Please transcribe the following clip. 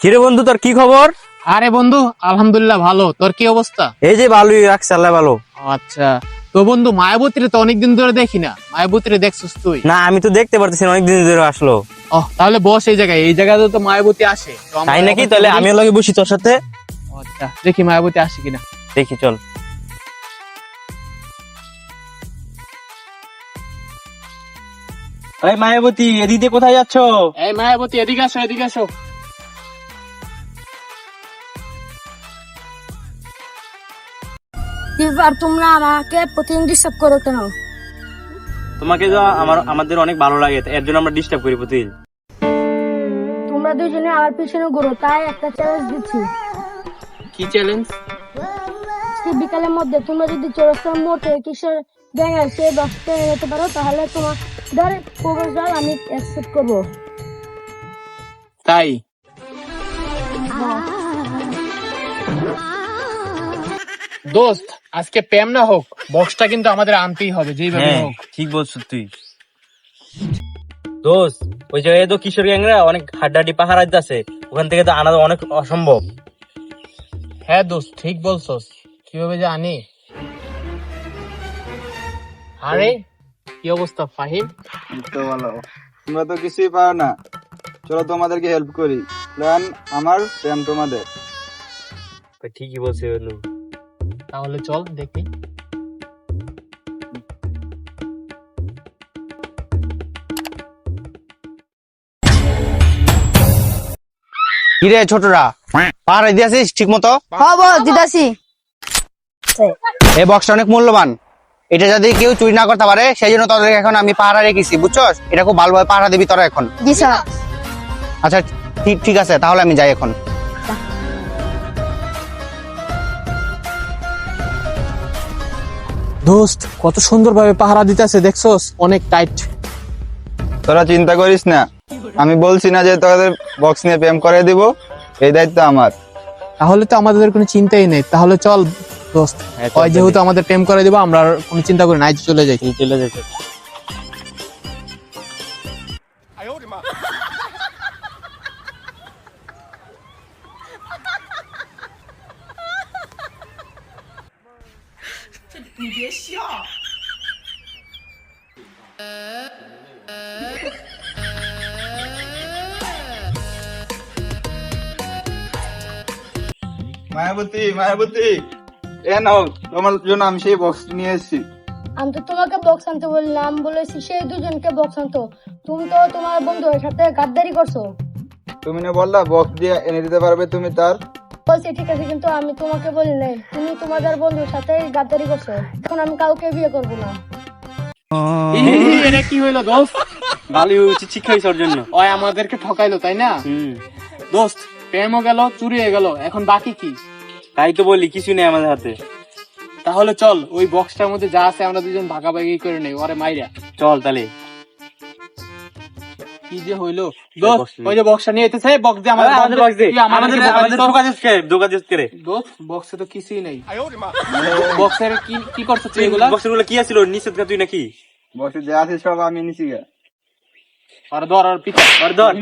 কিরে বন্ধু, তোর কি খবর? আরে বন্ধু, আলহামদুলিল্লাহ ভালো। তোর কি অবস্থা? এই যে ভালোই রাখছে, আল্লাহ ভালো। আচ্ছা, তো বন্ধু মায়াবতীরে তো অনেকদিন ধরে দেখি না। মায়াবতীরে দেখছিস তুই? না, আমি তো দেখতে পারতেছি না, অনেকদিন ধরে আসলো। তাহলে বস এই জায়গায়। এই জায়গাতে তো মায়াবতী আসে, তো আমরা তাই নাকি? অপেক্ষা তাহলে করি। আমিও লগে বসি তোর সাথে। আচ্ছা, দেখি মায়াবতী আসে কিনা। দেখি, চল। এই মায়াবতী, এদিকে কোথায় যাচ্ছ? এই মায়াবতী, এদিকে আসো, এদিকে আসো। আর তোমরা আমাকে প্রতিদিন ডিস্টার্ব করো কেন? তোমাকে তো আমাদের অনেক ভালো লাগে, এর জন্য আমরা ডিস্টার্ব করি প্রতিদিন। তোমরা দুজনে আমার পিছনে ঘুরো, তাই একটা চ্যালেঞ্জ দিচ্ছি। কি চ্যালেঞ্জ? আজকে বিকালের মধ্যে তোমরা যদি চৌরাস্তার মোড় থেকে কিশোর গ্যাংয়ের সেই বক্সটা এনে নিতে পারো, তাহলে তোমাদের প্রপোজাল আমি অ্যাকসেপ্ট করবো। তাই? দোস্ত, আজকে প্রেম না হোক, বক্সটা কিন্তু আমাদের আনতেই হবে যেইভাবে হ্যাঁ, হোক। ঠিক বলছিস তুই। দোস্ত, ওই জায়গায় তো কিশোর গ্যাংরা অনেক হাড্ডাহাড্ডি পাহারা দিতেছে, ওখান থেকে তো আনা অনেক অসম্ভব। হ্যাঁ দোস্ত, ঠিক বলছস। কিভাবে যে আনি? আরে কি অবস্থা ফাহিম? তো ভালো। তোমরা তো কিছুই পারো না, চলো তোমাদেরকে হেল্প করি। প্ল্যান আমার, প্ল্যান তোমাদের। ঠিকই বলছে বন্ধু। তাহলে চল দেখি। কিরে ছোটরা, পাহাড় দিয়েছিস ঠিক মতো? হ্যাঁ বল, দিদাসি। এই বক্সটা অনেক মূল্যবান, এটা যদি কেউ চুরি না করতে পারে সেই জন্য তোদের এখন আমি পাহারা রেখেছি, বুঝছস? এটা খুব ভালোভাবে পাহারা দিবি তোরা এখন। জি স্যার। আচ্ছা ঠিক আছে, তাহলে আমি যাই এখন। দোস্ত, কত সুন্দর ভাবে পাহারা দিতেছে দেখছস? অনেক টাইট। তোরা চিন্তা করিস না, আমি বলছি না যে তোদের বক্স নিয়ে প্রেম করে দিব, এই দায়িত্ব আমার। তাহলে তো আমাদের কোনো চিন্তাই নেই। তাহলে চল দোস্ত, হ্যাঁ, চল, ওই যেহেতু আমাদের প্রেম করে দিব, আমরা আর কোনো চিন্তা করি না, আজ চলে যাই। চলে যেতে। মায়াবতী, এ নাও, তোমার জন্য আমি সেই বক্স নিয়ে এসেছি। আমি তো তোমাকে বক্স আনতে বললাম, বলেছি সেই দুজনকে বক্স আনতো। তুমি তো তোমার বন্ধুর সাথে গাদ্দারি করছো। তুমি না বললা বক্স দিয়ে এনে দিতে পারবে তুমি তার? বলছি ঠিক আছে, কিন্তু আমি তোমাকে বলি নাই। তুমি তোমাদের বন্ধুর সাথে গাদ্দারি করছো। এখন আমি কাউকে বিয়ে করবো না। এটা কি হইলো দোস্ত? ভালোই উচিত শিক্ষা হয়েছে ওর জন্য। ওই আমাদেরকে ঠকাইলো, তাই না? দোস্ত, প্রেমও গেল, চুরি হয়ে গেল, এখন বাকি কি? তাই তো বলি, কিছু নেই আমাদের হাতে। তাহলে চল ওই বক্সটার মধ্যে যা আছে আমরা দুজন ভাগাভাগি করে নেই, ওরে মাইরা। চল তাহলে। কি যে হইলো দোস্ত, ওই যে বক্সটা নিয়ে এসেছে, বক্স দিয়ে আমাদের বক্স দে, তুই আমাদেরকে আমাদের ধোকা দিস করে। দোস্ত, বক্সে তো কিছুই নাই। বক্সের কি করছিস তুই এগুলা? বক্সগুলো কি আছিল নিষেধ তুই নাকি? বক্সে যা আছে সব আমি নিছি গা। আর ধর, আর পিছা, ধর।